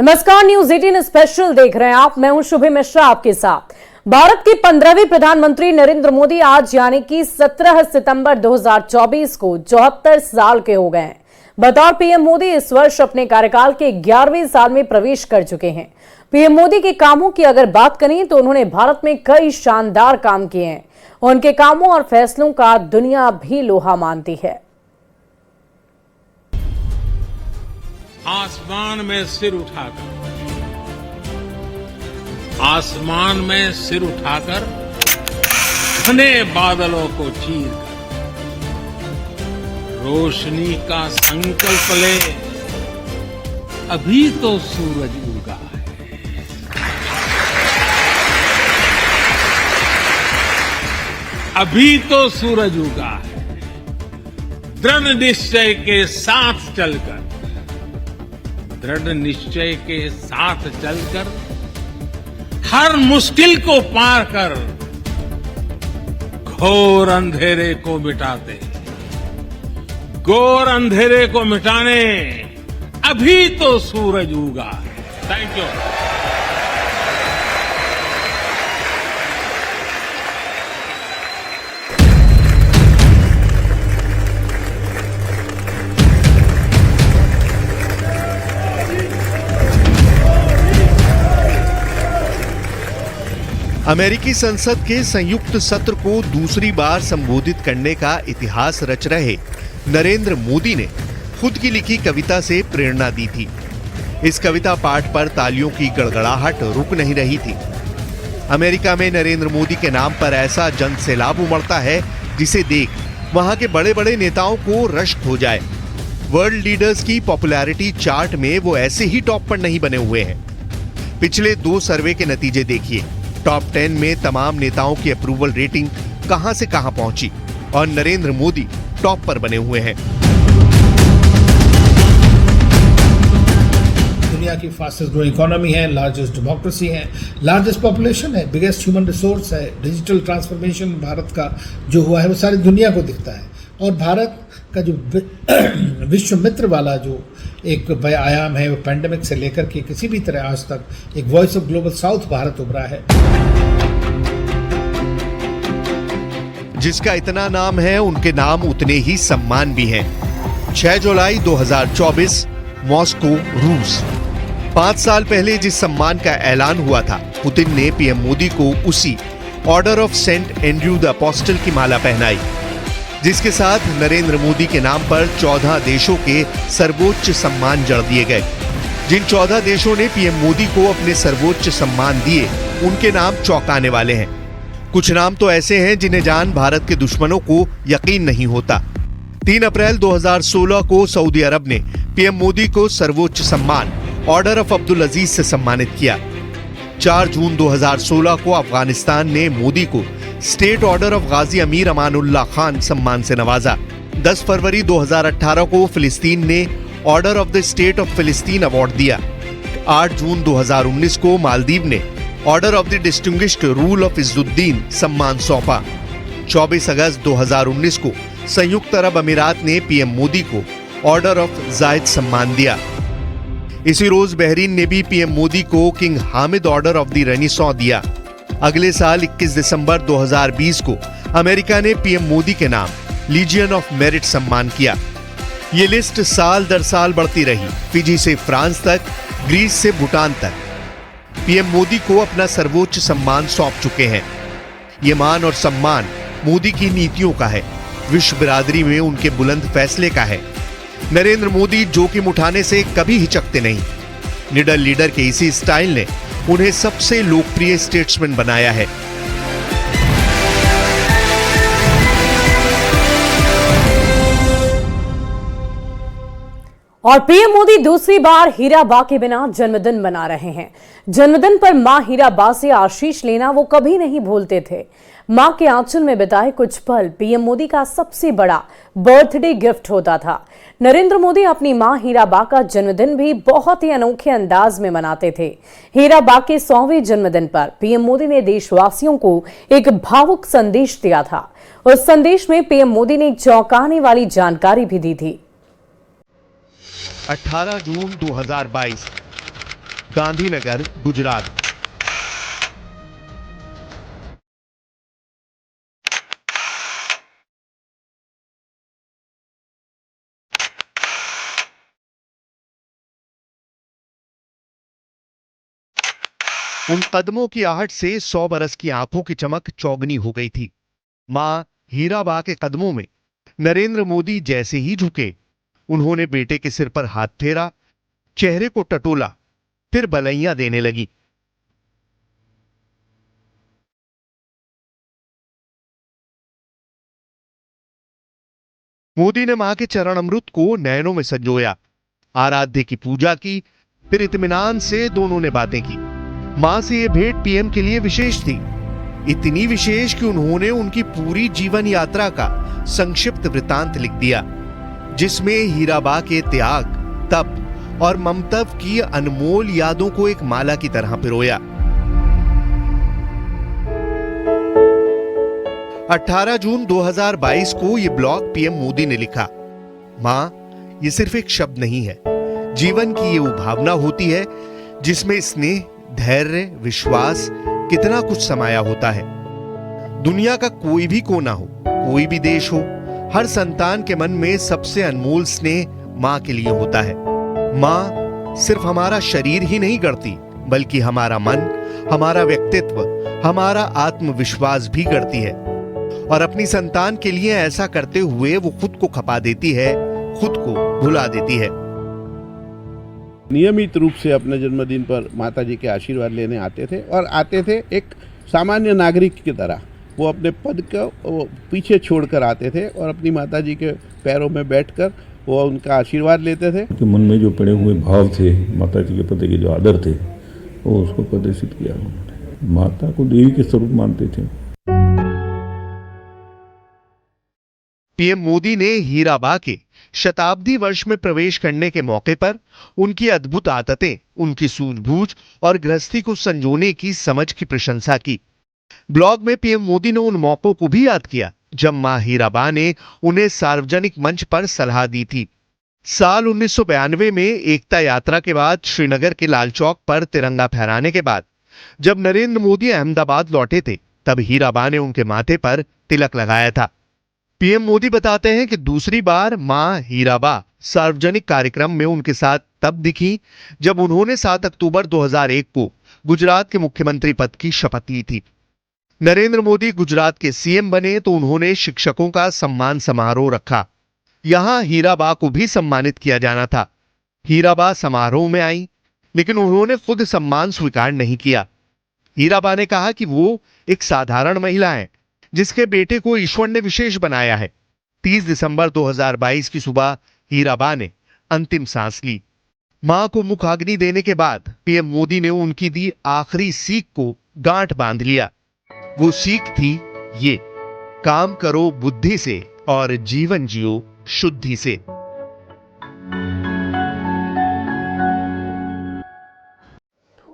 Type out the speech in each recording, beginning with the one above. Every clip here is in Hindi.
नमस्कार, न्यूज 18 स्पेशल देख रहे हैं आप। मैं हूं शुभे मिश्रा आपके साथ। भारत के 15वें प्रधानमंत्री नरेंद्र मोदी आज यानी कि 17 सितंबर 2024 को 74 साल के हो गए हैं। बतौर पीएम मोदी इस वर्ष अपने कार्यकाल के 11वें साल में प्रवेश कर चुके हैं। पीएम मोदी के कामों की अगर बात करें तो उन्होंने भारत में कई शानदार काम किए हैं। उनके कामों और फैसलों का दुनिया भी लोहा मानती है। आसमान में सिर उठाकर, आसमान में सिर उठाकर घने बादलों को चीर कर रोशनी का संकल्प ले, अभी तो सूरज उगा है। अभी तो सूरज उगा है। दृढ़ निश्चय के साथ चलकर, दृढ़ निश्चय के साथ चलकर हर मुश्किल को पार कर घोर अंधेरे को मिटाते, घोर अंधेरे को मिटाने अभी तो सूरज उगा है। Thank you. अमेरिकी संसद के संयुक्त सत्र को दूसरी बार संबोधित करने का इतिहास रच रहे नरेंद्र मोदी ने खुद की लिखी कविता से प्रेरणा दी थी। इस कविता पाठ पर तालियों की गड़गड़ाहट रुक नहीं रही थी। अमेरिका में नरेंद्र मोदी के नाम पर ऐसा जन सैलाब उमड़ता है जिसे देख वहां के बड़े बड़े नेताओं को रश्क हो जाए। वर्ल्ड लीडर्स की पॉपुलैरिटी चार्ट में वो ऐसे ही टॉप पर नहीं बने हुए हैं। पिछले 2 सर्वे के नतीजे देखिए। टॉप 10 में तमाम नेताओं की अप्रूवल रेटिंग कहां से कहां पहुंची और नरेंद्र मोदी टॉप पर बने हुए हैं। दुनिया की फास्टेस्ट ग्रोइंग इकोनॉमी है, लार्जेस्ट डेमोक्रेसी है, लार्जेस्ट पॉपुलेशन है, बिगेस्ट ह्यूमन रिसोर्स है। डिजिटल ट्रांसफॉर्मेशन भारत का जो हुआ है वो सारी दुनिया को दिखता है। और भारत का जो विश्व मित्र वाला जो एक आयाम है वो पैंडेमिक से लेकर के किसी भी तरह आज तक एक voice of global south Bharat उभरा है। जिसका इतना नाम है उनके नाम उतने ही सम्मान भी हैं। 6 जुलाई 2024 मॉस्को, रूस। 5 साल पहले जिस सम्मान का ऐलान हुआ था, पुतिन ने पीएम मोदी को उसी order of Saint Andrew the Apostle की माला पहनाई, जिसके साथ नरेंद्र मोदी के नाम पर 14 देशों के सर्वोच्च सम्मान जड़ दिए गए। जिन 14 देशों ने पीएम मोदी को अपने सर्वोच्च सम्मान दिए, उनके नाम चौंकाने वाले हैं। कुछ नाम तो ऐसे हैं जिन्हें जान भारत के दुश्मनों को यकीन नहीं होता। 3 अप्रैल 2016 को सऊदी अरब ने पीएम मोदी को सर्वोच्च सम्मान ऑर्डर ऑफ अब्दुल अजीज से सम्मानित किया। 4 जून 2016 को अफगानिस्तान ने मोदी को स्टेट ऑर्डर ऑफ गाजी अमीर अमानुल्लाह खान सम्मान से नवाजा। 10 फरवरी 2018 को फिलिस्तीन ने order of the state of फिलिस्तीन अवार्ड दिया। 8 जून 2019 को मालदीव ने order of the distinguished rule of Izzuddin सम्मान सौंपा। 24 अगस्त 2019 को संयुक्त अरब अमीरात ने पीएम मोदी को ऑर्डर ऑफ जायद सम्मान दिया। इसी रोज बहरीन ने भी पीएम मोदी को king Hamid order of the renaissance दिया। अगले साल 21 दिसंबर 2020 को अमेरिका ने पीएम मोदी के नाम लीजियन ऑफ मेरिट सम्मान किया। ये लिस्ट साल दर साल बढ़ती रही। फिजी से फ्रांस तक, ग्रीस से भूटान तक पीएम मोदी को अपना सर्वोच्च सम्मान सौंप चुके हैं। ये मान और सम्मान मोदी की नीतियों का है, विश्व बिरादरी में उनके बुलंद फैसले का है। नरेंद्र मोदी जोखिम उठाने से कभी हिचकते नहीं। निडर लीडर के इसी स्टाइल ने उन्हें सबसे लोकप्रिय स्टेट्समैन बनाया है। और पीएम मोदी दूसरी बार हीराबा के बिना जन्मदिन मना रहे हैं। जन्मदिन पर मां हीराबा से आशीष लेना वो कभी नहीं भूलते थे। मां के आंचल में बिताए कुछ पल पीएम मोदी का सबसे बड़ा बर्थडे गिफ्ट होता था। नरेंद्र मोदी अपनी मां हीराबा का जन्मदिन भी बहुत ही अनोखे अंदाज में मनाते थे। हीराबा के 100वें जन्मदिन पर पीएम मोदी ने देशवासियों को एक भावुक संदेश दिया था। उस संदेश में पीएम मोदी ने एक चौंकाने वाली जानकारी भी दी थी। 18 जून 2022 गांधीनगर, गुजरात। उन कदमों की आहट से 100 बरस की आंखों की चमक चौगनी हो गई थी। मां हीराबा के कदमों में नरेंद्र मोदी जैसे ही झुके, उन्होंने बेटे के सिर पर हाथ फेरा, चेहरे को टटोला, फिर बलैया देने लगी। मोदी ने मां के चरण अमृत को नयनों में संजोया, आराध्य की पूजा की, फिर इत्मीनान से दोनों ने बातें की। मां से यह भेंट पीएम के लिए विशेष थी, इतनी विशेष कि उन्होंने उनकी पूरी जीवन यात्रा का संक्षिप्त वृतांत लिख दिया, जिसमें हीराबा के त्याग, तप और ममतव की अनमोल यादों को एक माला की तरह पिरोया। 18 जून 2022 को यह ब्लॉग पीएम मोदी ने लिखा। मां, यह सिर्फ एक शब्द नहीं है, जीवन की ये वो भावना होती है जिसमें स्नेह, धैर्य, विश्वास, कितना कुछ समाया होता है। दुनिया का कोई भी कोना हो, कोई भी देश हो, हर संतान के मन में सबसे अनमोल स्नेह मां के लिए होता है। मां सिर्फ हमारा शरीर ही नहीं गढ़ती, बल्कि हमारा मन, हमारा व्यक्तित्व, हमारा आत्मविश्वास भी गढ़ती है। और अपनी संतान के लिए ऐसा करते हुए वो खुद को खपा देती है, खुद को भुला देती है। नियमित रूप से अपने जन्मदिन पर माताजी के आशीर्वाद लेने आते थे और आते थे एक सामान्य नागरिक की तरह। वो अपने पद को पीछे छोड़कर आते थे और अपनी माताजी के पैरों में बैठकर वो उनका आशीर्वाद लेते थे। कि मन में जो पड़े हुए भाव थे, माताजी के प्रति के जो आदर थे, वो उसको प्रदर्शित किया उन्होंने। माता को देवी के स्वरूप मानते थे। पीएम मोदी ने हीराबा के शताब्दी वर्ष में प्रवेश करने के मौके पर उनकी अद्भुत आदतें, उनकी सूझबूझ और गृहस्थी को संजोने की समझ की प्रशंसा की। ब्लॉग में पीएम मोदी ने उन मौकों को भी याद किया जब मां हीराबा ने उन्हें सार्वजनिक मंच पर सलाह दी थी। साल 1992 में एकता यात्रा के बाद श्रीनगर के लाल चौक पर तिरंगा फहराने के बाद जब नरेंद्र मोदी अहमदाबाद लौटे थे, तब हीराबा ने उनके माथे पर तिलक लगाया था। पीएम मोदी बताते हैं कि दूसरी बार मां हीराबा सार्वजनिक कार्यक्रम में उनके साथ तब दिखी जब उन्होंने 7 अक्टूबर 2001 को गुजरात के मुख्यमंत्री पद की शपथ ली थी। नरेंद्र मोदी गुजरात के सीएम बने तो उन्होंने शिक्षकों का सम्मान समारोह रखा। यहां हीराबा को भी सम्मानित किया जाना था। हीराबा समारोह में आई, लेकिन उन्होंने खुद सम्मान स्वीकार नहीं किया। हीराबा ने कहा कि वो एक साधारण महिला है जिसके बेटे को ईश्वर ने विशेष बनाया है। 30 दिसंबर 2022 की सुबह हीराबा ने अंतिम सांस ली। मां को मुखाग्नि देने के बाद पीएम मोदी ने उनकी दी आखिरी सीख को गांठ बांध लिया। वो सीख थी ये: काम करो बुद्धि से और जीवन जियो शुद्धि से।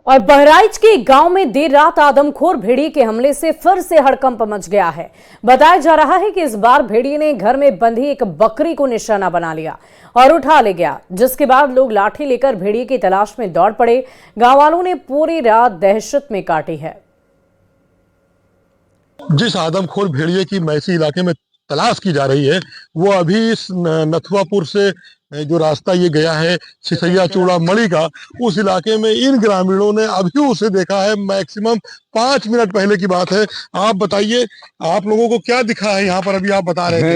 और बहराइच के गांव में देर रात आदमखोर भेड़िए के हमले से फिर से हड़कंप मच गया है। बताया जा रहा है कि इस बार भेड़िए ने घर में बंधी एक बकरी को निशाना बना लिया और उठा ले गया, जिसके बाद लोग लाठी लेकर भेड़िए की तलाश में दौड़ पड़े। गांव वालों ने पूरी रात दहशत में काटी है। जिस आदमखोर भेड़िए की मैसी इलाके में तलाश की जा रही है, वो अभी इस नथुआपुर से जो रास्ता ये गया है सिसैया चूड़ा मणि का, उस इलाके में इन ग्रामीणों ने अभी उसे देखा है। मैक्सिमम 5 मिनट पहले की बात है। आप बताइए, आप लोगों को क्या दिखा है यहाँ पर? अभी आप बता रहे थे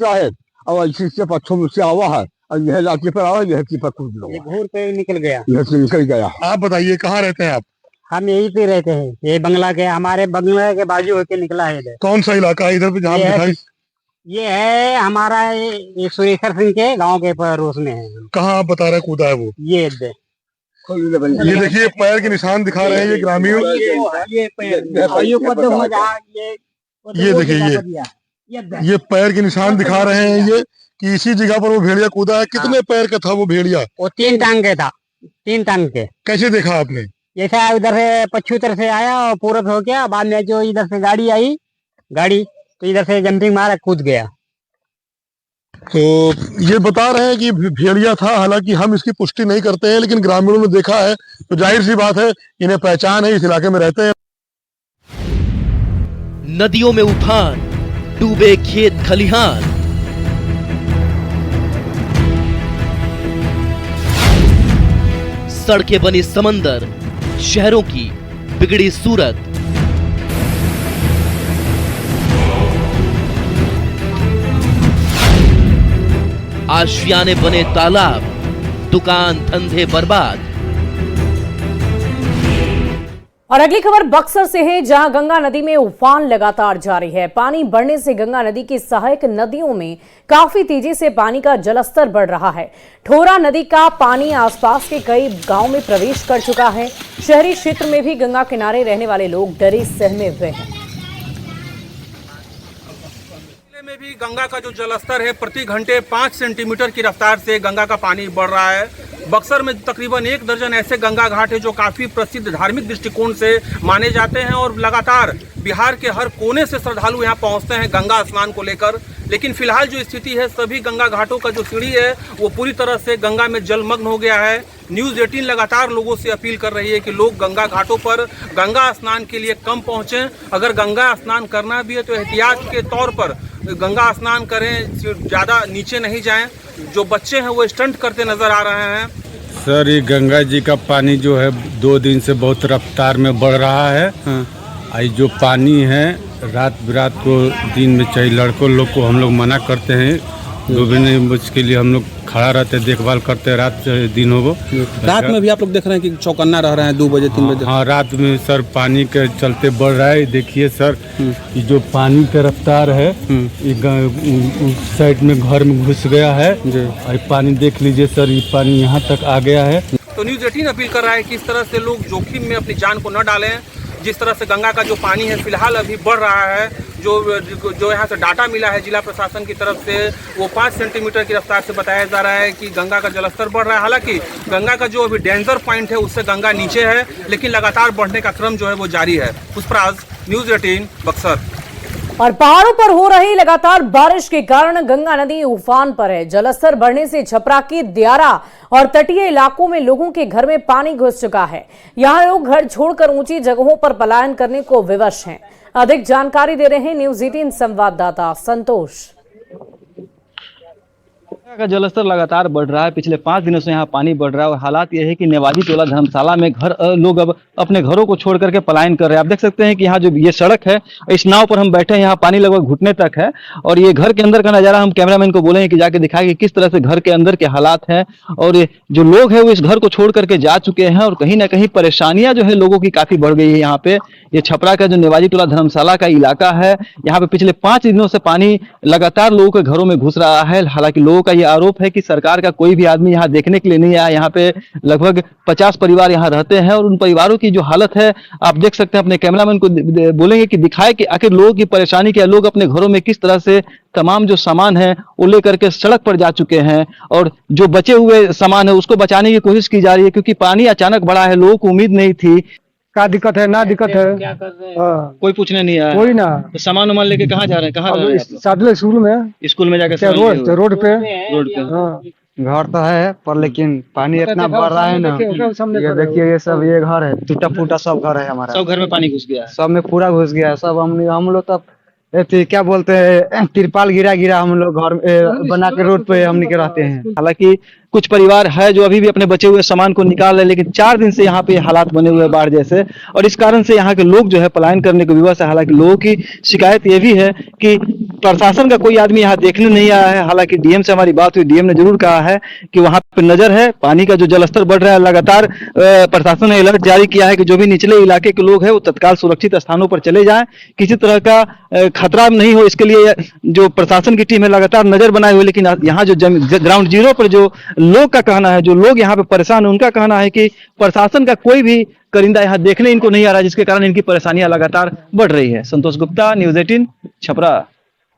है और इससे पक्षों से आवा है और यह लाठी पर आवा, यह की पर कूद लो, घूर पे निकल गया, यह से निकल गया। आप बताइए, कहाँ रहते हैं आप? हम यहीं पे रहते हैं, ये बंगला के, हमारे बंगला के बाजू होके निकला है इधर। कौन सा इलाका है इधर पे जहाँ दिखाई? ये है हमारा ये सुरेखर सिंह के गांव के पड़ोस में है। कहाँ आप बता रहे कूदा है वो? ये देखिए पैर के निशान दिखा रहे हैं ये ग्रामीण। ये देखिए, ये पैर के निशान दिखा रहे हैं ये कि इसी जगह पर वो भेड़िया कूदा है। कितने पैर का था वो भेड़िया? वो 3 टांग के था, 3 टांग के। कैसे देखा आपने? जैसा उधर से पश्चिम तरफ से आया और पूरब हो गया, बाद में जो इधर से गाड़ी आई, गाड़ी तो इधर से जंपिंग मारा, कूद गया। तो ये बता रहे हैं कि भेड़िया था, हालांकि हम इसकी पुष्टि नहीं करते हैं, लेकिन ग्रामीणों ने देखा है तो जाहिर सी बात है इन्हें पहचान है, इस इलाके में रहते हैं। नदियों में उफान, डूबे खेत खलिहान, सड़कें बनी समंदर, शहरों की बिगड़ी सूरत। आशियाने बने तालाब, दुकान धंधे बर्बाद। और अगली खबर बक्सर से है, जहां गंगा नदी में उफान लगातार जारी है। पानी बढ़ने से गंगा नदी की सहायक नदियों में काफी तेजी से पानी का जलस्तर बढ़ रहा है। ठोरा नदी का पानी आसपास के कई गांव में प्रवेश कर चुका है। शहरी क्षेत्र में भी गंगा किनारे रहने वाले लोग डरे सहमे हुए हैं। में भी गंगा का जो जलस्तर है प्रति घंटे 5 सेंटीमीटर की रफ्तार से गंगा का पानी बढ़ रहा है। बक्सर में तकरीबन 1 दर्जन ऐसे गंगा घाट है जो काफी प्रसिद्ध धार्मिक दृष्टिकोण से माने जाते हैं और लगातार बिहार के हर कोने से श्रद्धालु यहाँ पहुँचते हैं गंगा स्नान को लेकर। लेकिन फिलहाल जो स्थिति है, सभी गंगा घाटों का जो सीढ़ी है वो पूरी तरह से गंगा में जलमग्न हो गया है। न्यूज़ 18 लगातार लोगों से अपील कर रही है कि लोग गंगा घाटों पर गंगा स्नान के लिए कम पहुँचें। अगर गंगा स्नान करना भी है तो एहतियात के तौर पर गंगा स्नान करें, ज़्यादा नीचे नहीं जाएं। जो बच्चे हैं वो स्टंट करते नजर आ रहे हैं। सर, ये गंगा जी का पानी जो है 2 दिन से बहुत रफ्तार में बढ़ रहा है। आई जो पानी है रात बिरात को दिन में चाहिए, लड़कों लोग को हम लोग मना करते हैं, डूबने के लिए हम लोग खड़ा रहते, देखभाल करते हैं, रात दिन हो। रात में भी आप लोग देख रहे हैं कि चौकन्ना रह रहे हैं 2 बजे 3 बजे। हाँ, रात में सर पानी के चलते बढ़ रहा है। देखिए सर, ये जो पानी का रफ्तार है उस साइड में घर में घुस गया है। और पानी देख लीजिए सर, ये पानी यहाँ तक आ गया है। तो न्यूज़ 18 अपील कर रहा है कि इस तरह से लोग जोखिम में अपनी जान को न डालें। जिस तरह से गंगा का जो पानी है फिलहाल अभी बढ़ रहा है, जो यहाँ से डाटा मिला है जिला प्रशासन की तरफ से, वो 5 सेंटीमीटर की रफ्तार से बताया जा रहा है कि गंगा का जलस्तर बढ़ रहा है। हालांकि गंगा का जो अभी डेंजर पॉइंट है उससे गंगा नीचे है, लेकिन लगातार बढ़ने का क्रम जो है वो जारी है। पुष्पराज, न्यूज़ 18 बक्सर। और पहाड़ों पर हो रही लगातार बारिश के कारण गंगा नदी उफान पर है। जलस्तर बढ़ने से छपरा की दियारा और तटीय इलाकों में लोगों के घर में पानी घुस चुका है। यहां लोग घर छोड़कर ऊंची जगहों पर पलायन करने को विवश हैं। अधिक जानकारी दे रहे हैं न्यूज़ 18 संवाददाता संतोष। का जलस्तर लगातार बढ़ रहा है। पिछले 5 दिनों से यहाँ पानी बढ़ रहा है और हालात यह है कि नेवाजी टोला धर्मशाला में लोग अब अपने घरों को छोड़ करके पलायन कर रहे हैं। आप देख सकते हैं कि यहाँ जो ये सड़क है, इस नाव पर हम बैठे हैं, यहाँ पानी लगभग घुटने तक है। और ये घर के अंदर का नजारा हम कैमरामैन को बोलेंगे कि जाके दिखाएं कि किस तरह से घर के अंदर के हालात हैं। और जो लोग हैं वो इस घर को छोड़ करके जा चुके हैं और कहीं ना कहीं परेशानियां जो है लोगों की काफी बढ़ गई है। यहाँ पे ये छपरा का जो नेवाजी टोला धर्मशाला का इलाका है, यहाँ पे पिछले 5 दिनों से पानी लगातार लोगों के घरों में घुस रहा है। हालांकि लोगों का ये आरोप है कि सरकार का कोई भी आदमी यहाँ देखने के लिए नहीं आया। यहाँ पे लगभग 50 परिवार यहाँ रहते हैं और उन परिवारों की जो हालत है आप देख सकते हैं। अपने कैमरामैन को बोलेंगे कि दिखाए कि आखिर लोगों की परेशानी क्या, लोग अपने घरों में किस तरह से तमाम जो सामान है वो लेकर के सड़क पर जा चुके हैं और जो बचे हुए सामान है उसको बचाने की कोशिश की जा रही है, क्योंकि पानी अचानक बढ़ा है, लोगों को उम्मीद नहीं थी। क्या दिक्कत है, ना दिक्कत है, क्या कर रहे हैं? कोई पूछने नहीं आया, कोई ना। तो सामान वामान लेके कहाँ जा रहे हैं? कहाँ साधु स्कूल में जाकर रोड पे घर तो है पर लेकिन पानी इतना बढ़ रहा है ना। ये देखिए, ये सब ये घर है, टूटा फूटा सब घर है हमारा। सब घर में पानी घुस गया है, सब में पूरा घुस गया है। सब हम लोग तब क्या बोलते हैं, तिरपाल गिरा हम लोग घर बना के रोड पे हम निकल रहते हैं। हालांकि कुछ परिवार है जो अभी भी अपने बचे हुए सामान को निकाल रहे हैं, लेकिन 4 दिन से यहाँ पे हालात बने हुए बाढ़ जैसे, और इस कारण से यहाँ के लोग जो है पलायन करने को विवश है। हालांकि लोगों की शिकायत ये भी है कि प्रशासन का कोई आदमी यहाँ देखने नहीं आया है। हालांकि डीएम से हमारी बात हुई, डीएम ने जरूर कहा है कि वहाँ पे नजर है, पानी का जो जलस्तर बढ़ रहा है लगातार। प्रशासन ने अलर्ट जारी किया है कि जो भी निचले इलाके के लोग हैं वो तत्काल सुरक्षित स्थानों पर चले जाएं, किसी तरह का खतरा नहीं हो, इसके लिए जो प्रशासन की टीम है लगातार नजर बनाए हुए। लेकिन यहाँ जो ग्राउंड जीरो पर जो लोग का कहना है, जो लोग यहाँ पे परेशान है, उनका कहना है कि प्रशासन का कोई भी करिंदा यहाँ देखने इनको नहीं आ रहा, जिसके कारण इनकी परेशानियां लगातार बढ़ रही है। संतोष गुप्ता, न्यूज़ 18 छपरा।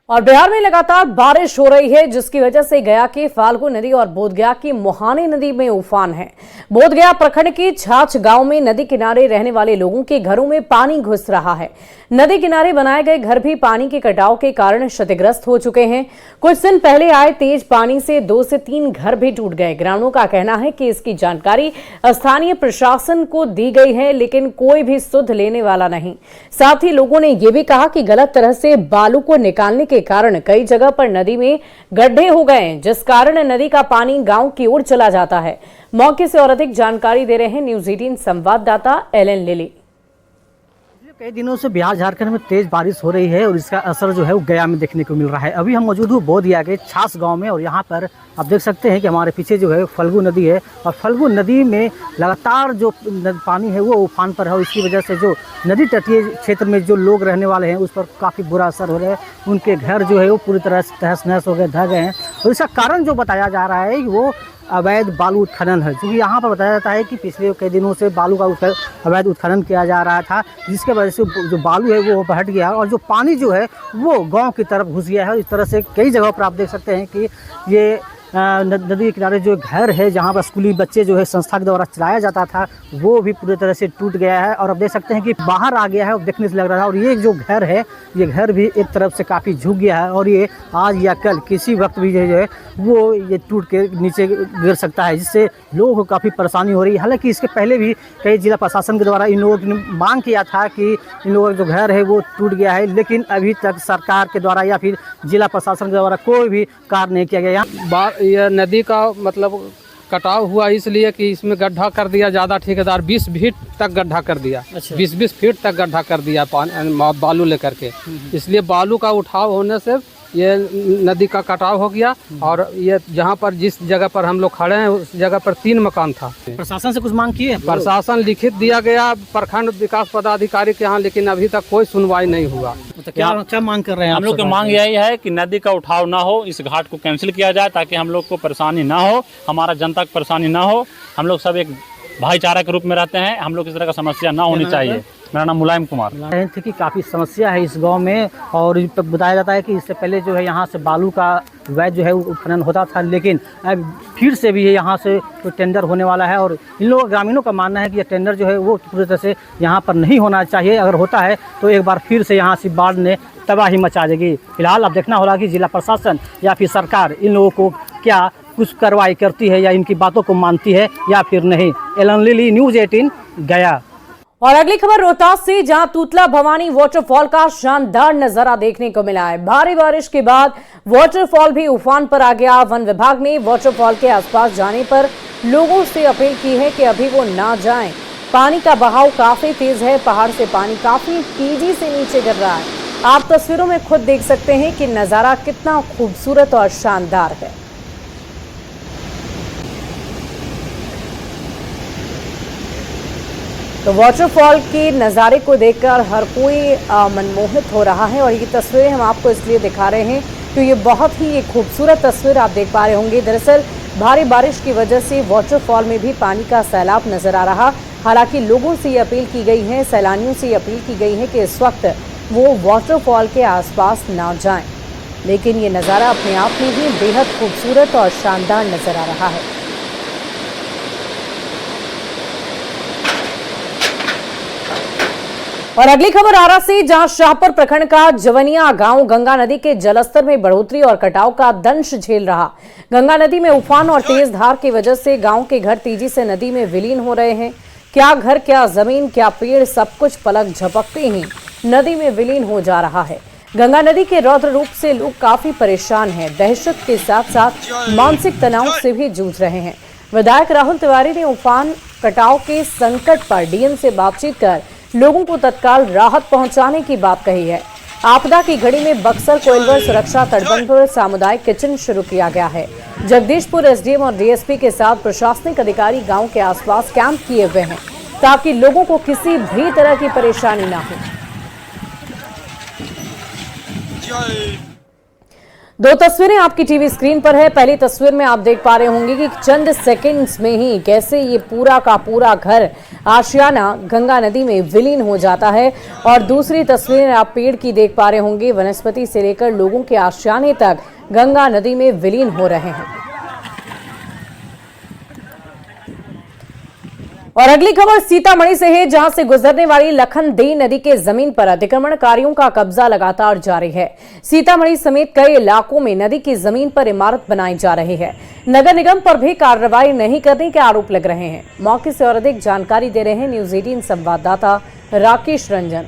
और बिहार में लगातार बारिश हो रही है, जिसकी वजह से गया की फाल्गु नदी और बोधगया की मुहाने नदी में उफान है। बोधगया प्रखंड के छाछ गांव में नदी किनारे रहने वाले लोगों के घरों में पानी घुस रहा है। नदी किनारे बनाए गए घर भी पानी के कटाव के कारण क्षतिग्रस्त हो चुके हैं। कुछ दिन पहले आए तेज पानी से 2 से 3 घर भी टूट गए। ग्रामीणों का कहना है कि इसकी जानकारी स्थानीय प्रशासन को दी गई है, लेकिन कोई भी सुध लेने वाला नहीं। साथ ही लोगों ने यह भी कहा कि गलत तरह से बालू को निकालने के कारण कई जगह पर नदी में गड्ढे हो गए, जिस कारण नदी का पानी गांव की ओर चला जाता है। मौके से और अधिक जानकारी दे रहे हैं न्यूज 18 संवाददाता एलन लिली। कई दिनों से बिहार झारखंड में तेज बारिश हो रही है और इसका असर जो है वो गया में देखने को मिल रहा है। अभी हम मौजूद हूँ बोधगया के छाछ गांव में और यहाँ पर आप देख सकते हैं कि हमारे पीछे जो है फल्गु नदी है और फल्गु नदी में लगातार जो पानी है वो उफान पर है और इसकी वजह से जो नदी तटीय क्षेत्र में जो लोग रहने वाले हैं उस पर काफ़ी बुरा असर हो रहा है। उनके घर जो है वो पूरी तरह से तहस नहस हो गए, ढह गए हैं और इसका कारण जो बताया जा रहा है वो अवैध बालू उत्खनन है। क्योंकि यहाँ पर बताया जाता है कि पिछले कई दिनों से बालू का अवैध उत्खनन किया जा रहा था, जिसके वजह से जो बालू है वो हट गया और जो पानी जो है वो गांव की तरफ घुस गया है। इस तरह से कई जगह पर आप देख सकते हैं कि ये नदी के किनारे जो घर है जहाँ पर स्कूली बच्चे जो है संस्था के द्वारा चलाया जाता था वो भी पूरी तरह से टूट गया है और अब देख सकते हैं कि बाहर आ गया है और देखने से लग रहा है। और ये जो घर है ये घर भी एक तरफ से काफ़ी झुक गया है और ये आज या कल किसी वक्त भी जो है वो ये टूट के नीचे गिर सकता है, जिससे लोगों को काफ़ी परेशानी हो रही है। हालांकि इसके पहले भी कई जिला प्रशासन के द्वारा इन लोगों ने मांग किया था कि इन लोगों का जो घर है वो टूट गया है, लेकिन अभी तक सरकार के द्वारा या फिर जिला प्रशासन के द्वारा कोई भी कार्य नहीं किया गया। यह नदी का मतलब कटाव हुआ इसलिए कि इसमें गड्ढा कर दिया ज़्यादा ठेकेदार 20 फीट तक गड्ढा कर दिया। अच्छा। 20 फीट तक गड्ढा कर दिया बालू लेकर के, इसलिए बालू का उठाव होने से ये नदी का कटाव हो गया और ये जहाँ पर जिस जगह पर हम लोग खड़े हैं उस जगह पर 3 मकान था। प्रशासन से कुछ मांग किए? प्रशासन लिखित दिया गया प्रखंड विकास पदाधिकारी के यहाँ, लेकिन अभी तक कोई सुनवाई नहीं हुआ। तो क्या मांग कर रहे हैं? हम लोग की मांग यही है कि नदी का उठाव ना हो, इस घाट को कैंसिल किया जाए ताकि हम लोग को परेशानी ना हो, हमारा जनता को परेशानी ना हो। हम लोग सब एक भाईचारा के रूप में रहते हैं, हम लोग इस तरह का समस्या ना होनी चाहिए। मेरा नाम मुलायम कुमार थे कि काफ़ी समस्या है इस गांव में और बताया जाता है कि इससे पहले जो है यहाँ से बालू का अवैध जो है उत्खनन होता था, लेकिन अब फिर से भी यहाँ से तो टेंडर होने वाला है और इन लोगों ग्रामीणों का मानना है कि यह टेंडर जो है वो पूरी तरह से यहाँ पर नहीं होना चाहिए। अगर होता है तो एक बार फिर से यहाँ से बाढ़ ने तबाही मचा देगी। फिलहाल अब देखना होगा कि जिला प्रशासन या फिर सरकार इन लोगों को क्या कुछ कार्रवाई करती है या इनकी बातों को मानती है या फिर नहीं। एलन लिली, न्यूज 18 गया। और अगली खबर रोहतास से, जहां तूतला भवानी वाटरफॉल का शानदार नजारा देखने को मिला है। भारी बारिश के बाद वाटरफॉल भी उफान पर आ गया। वन विभाग ने वाटरफॉल के आसपास जाने पर लोगों से अपील की है कि अभी वो ना जाएं। पानी का बहाव काफी तेज है, पहाड़ से पानी काफी तेजी से नीचे गिर रहा है। आप तस्वीरों में खुद देख सकते हैं कि नजारा कितना खूबसूरत और शानदार है। तो वाटरफॉल के नज़ारे को देखकर हर कोई मनमोहित हो रहा है और ये तस्वीरें हम आपको इसलिए दिखा रहे हैं कि ये बहुत ही खूबसूरत तस्वीर आप देख पा रहे होंगे। दरअसल भारी बारिश की वजह से वाटरफॉल में भी पानी का सैलाब नजर आ रहा। हालांकि लोगों से ये अपील की गई है, सैलानियों से ये अपील की गई है कि इस वक्त वो वाटरफॉल के आसपास ना जाएं, लेकिन ये नज़ारा अपने आप में ही बेहद खूबसूरत और शानदार नजर आ रहा है। और अगली खबर आरा से, जहां शाहपुर प्रखंड का जवनिया गांव गंगा नदी के जलस्तर में बढ़ोतरी और कटाव का दंश झेल रहा। गंगा नदी में उफान और तेज धार की वजह से गांव के घर तेजी से नदी में विलीन हो रहे हैं। क्या घर, क्या जमीन, क्या पेड़, सब कुछ पलक झपकते ही नदी में विलीन हो जा रहा है। गंगा नदी के रौद्र रूप से लोग काफी परेशान हैं, दहशत के साथ साथ मानसिक तनाव से भी जूझ रहे हैं। विधायक राहुल तिवारी ने उफान कटाव के संकट पर डीएम से बातचीत कर लोगों को तत्काल राहत पहुंचाने की बात कही है। आपदा की घड़ी में बक्सर कोइलवर सुरक्षा तटबंध पर सामुदायिक किचन शुरू किया गया है। जगदीशपुर एसडीएम और डीएसपी के साथ प्रशासनिक अधिकारी गांव के आसपास कैंप किए हुए हैं ताकि लोगों को किसी भी तरह की परेशानी ना हो। दो तस्वीरें आपकी टीवी स्क्रीन पर है। पहली तस्वीर में आप देख पा रहे होंगे कि चंद सेकंड्स में ही कैसे ये पूरा का पूरा घर आशियाना गंगा नदी में विलीन हो जाता है। और दूसरी तस्वीर में आप पेड़ की देख पा रहे होंगे, वनस्पति से लेकर लोगों के आशियाने तक गंगा नदी में विलीन हो रहे हैं। और अगली खबर सीतामढ़ी से है, जहां से गुजरने वाली लखनदेई नदी के जमीन पर अतिक्रमणकारियों का कब्जा लगातार जारी है। सीतामढ़ी समेत कई इलाकों में नदी की जमीन पर इमारत बनाई जा रही है। नगर निगम पर भी कार्रवाई नहीं करने के आरोप लग रहे हैं। मौके से और अधिक जानकारी दे रहे हैं न्यूज 18 संवाददाता राकेश रंजन।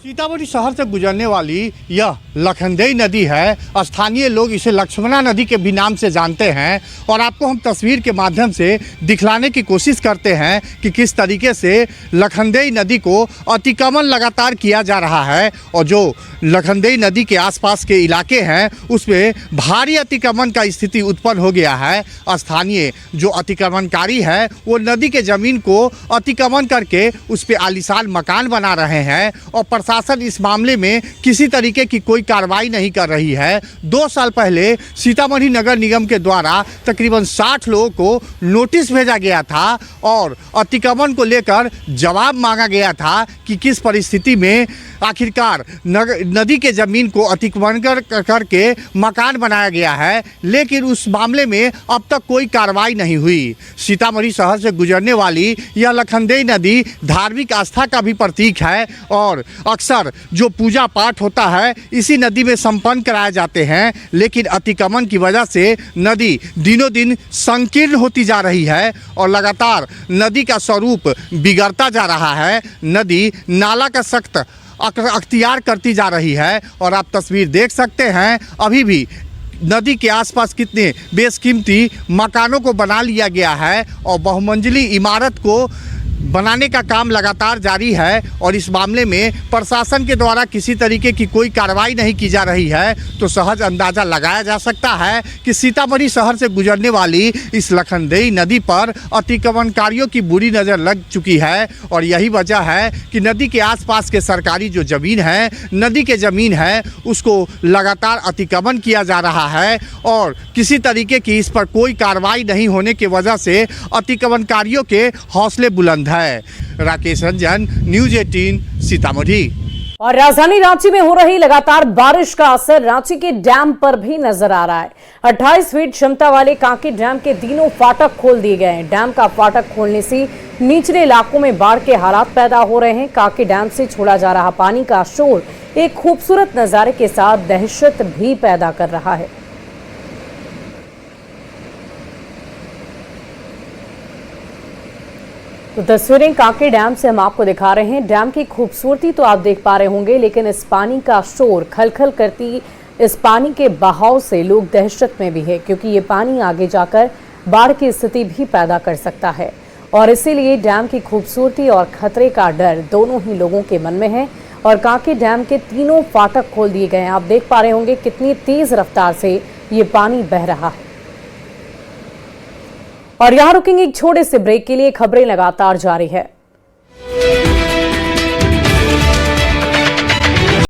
सीतामढ़ी शहर से गुजरने वाली यह लखनदेई नदी है। स्थानीय लोग इसे लक्ष्मणा नदी के भी नाम से जानते हैं और आपको हम तस्वीर के माध्यम से दिखलाने की कोशिश करते हैं कि किस तरीके से लखनदेई नदी को अतिक्रमण लगातार किया जा रहा है। और जो लखनदेई नदी के आसपास के इलाके हैं उसमें भारी अतिक्रमण का स्थिति उत्पन्न हो गया है। स्थानीय जो अतिक्रमणकारी है वो नदी के ज़मीन को अतिक्रमण करके उस पर आलीशान मकान बना रहे हैं और प्रशासन इस मामले में किसी तरीके की कोई कार्रवाई नहीं कर रही है। 2 साल पहले सीतामढ़ी नगर निगम के द्वारा तकरीबन 60 लोगों को नोटिस भेजा गया था और अतिक्रमण को लेकर जवाब मांगा गया था कि किस परिस्थिति में आखिरकार नदी के ज़मीन को अतिक्रमण करके मकान बनाया गया है, लेकिन उस मामले में अब तक कोई कार्रवाई नहीं हुई। सीतामढ़ी शहर से गुजरने वाली यह लखनदेई नदी धार्मिक आस्था का भी प्रतीक है और अक्सर जो पूजा पाठ होता है इसी नदी में संपन्न कराए जाते हैं, लेकिन अतिक्रमण की वजह से नदी दिनों दिन संकीर्ण होती जा रही है और लगातार नदी का स्वरूप बिगड़ता जा रहा है। नदी नाला का सख्त अख्तियार करती जा रही है और आप तस्वीर देख सकते हैं अभी भी नदी के आसपास कितने बेशकीमती मकानों को बना लिया गया है और बहुमंजिली इमारत को बनाने का काम लगातार जारी है। और इस मामले में प्रशासन के द्वारा किसी तरीके की कोई कार्रवाई नहीं की जा रही है तो सहज अंदाज़ा लगाया जा सकता है कि सीतामढ़ी शहर से गुजरने वाली इस लखनदेई नदी पर अतिक्रमणकारियों की बुरी नज़र लग चुकी है। और यही वजह है कि नदी के आसपास के सरकारी जो ज़मीन है, नदी के ज़मीन है, उसको लगातार अतिक्रमण किया जा रहा है और किसी तरीके की इस पर कोई कार्रवाई नहीं होने की वजह से अतिक्रमणकारियों के हौसले बुलंद है। राकेश रंजन, न्यूज 18 सीतामढ़ी। और राजधानी रांची में हो रही लगातार बारिश का असर रांची के डैम पर भी नजर आ रहा है। 28 फीट क्षमता वाले कांके डैम के तीनों फाटक खोल दिए गए हैं। डैम का फाटक खोलने से निचले इलाकों में बाढ़ के हालात पैदा हो रहे हैं। कांके डैम से छोड़ा जा रहा पानी का शोर एक खूबसूरत नजारे के साथ दहशत भी पैदा कर रहा है। तो तस्वीरें कांके डैम से हम आपको दिखा रहे हैं। डैम की खूबसूरती तो आप देख पा रहे होंगे, लेकिन इस पानी का शोर, खलखल करती इस पानी के बहाव से लोग दहशत में भी है, क्योंकि ये पानी आगे जाकर बाढ़ की स्थिति भी पैदा कर सकता है। और इसीलिए डैम की खूबसूरती और खतरे का डर दोनों ही लोगों के मन में है। और कांके डैम के तीनों फाटक खोल दिए गए हैं। आप देख पा रहे होंगे कितनी तेज रफ्तार से ये पानी बह रहा है। और यहां रुकेंगे एक छोटे से ब्रेक के लिए। खबरें लगातार जारी है।